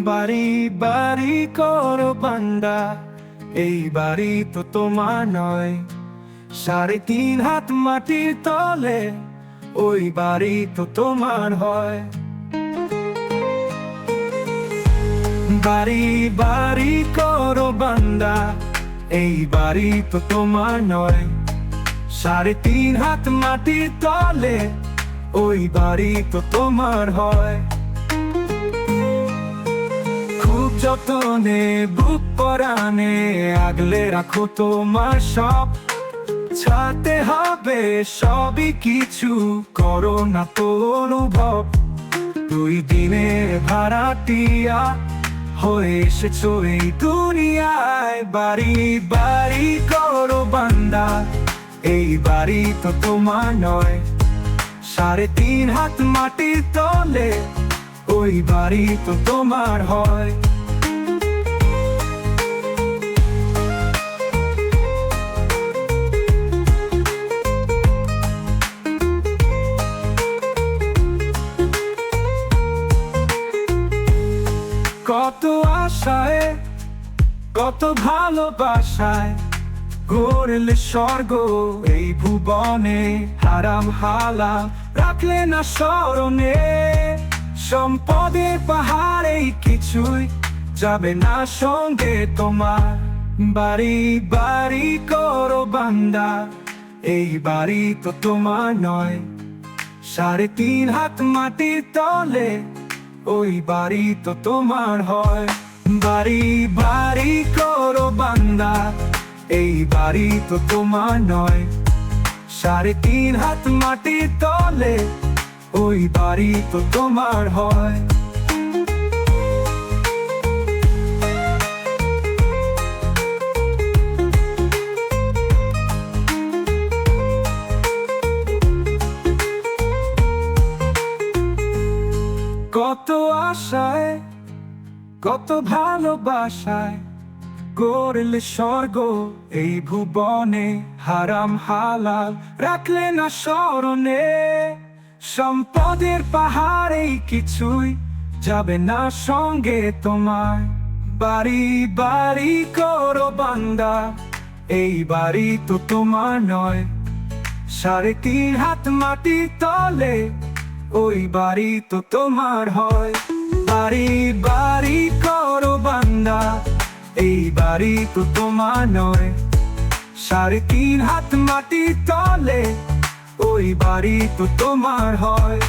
বাড়ি বাড়ি করো বান্দা, এই বাড়ি তো তোমার নয়। 3.5 হাত মাটির তলে ওই বাড়ি তো তোমার হয়। বাড়ি বাড়ি করো বান্দা, এই বাড়ি তো তোমার নয়। 3.5 হাত মাটির তলে ওই বাড়ি তো তোমার হয়। খুব যতনে বুক পরানে আগলে রাখো তোমার সব, ছাড়তে হবে সবই কিছু, করো না তো অনুভব। 2 দিনের ভাড়াটিয়া হয়ে এসেছো এই দুনিয়ায়। বাড়ি বাড়ি করো বান্দা, এই বাড়ি তো তোমার নয়। 3.5 হাত মাটির তলে ওই বাড়ি তো তোমার হয়। কত আশায় কত ভালোবাসায় গড়লে স্বর্গ এই ভুবনে, হারাম হালাল রাখলে না স্মরণে। সম্পদের পাহাড়ে কিছুই যাবে না সঙ্গে তোমার। বাড়ি বাড়ি করো বান্দা, এই বাড়ি তো তোমার নয়। 3.5 হাত মাটির তলে ওই বাড়ি তো তোমার হয়। বাড়ি বাড়ি করো বান্দা, এই বাড়ি তো তোমার নয়। 3.5 হাত মাটির তলে ওই বাড়ি তো তোমার হয়। কত আশায় কত ভালোবাসায় গড়লে স্বর্গ এই ভুবনে, হারাম হালাল রাখলে না স্মরণে। সম্পদের পাহাড়ে কিছুই যাবে না সঙ্গে তোমার। বাড়ি বাড়ি করো বান্দা, এই বাড়ি তো তোমার নয়। 3.5 হাত মাটির তলে ওই বাড়ি তো তোমার হয়। বাড়ি বাড়ি করো বান্দা, এই বাড়ি তো তোমার নয়। 3.5 হাত মাটির তলে ওই বাড়ি তো তোমার হয়।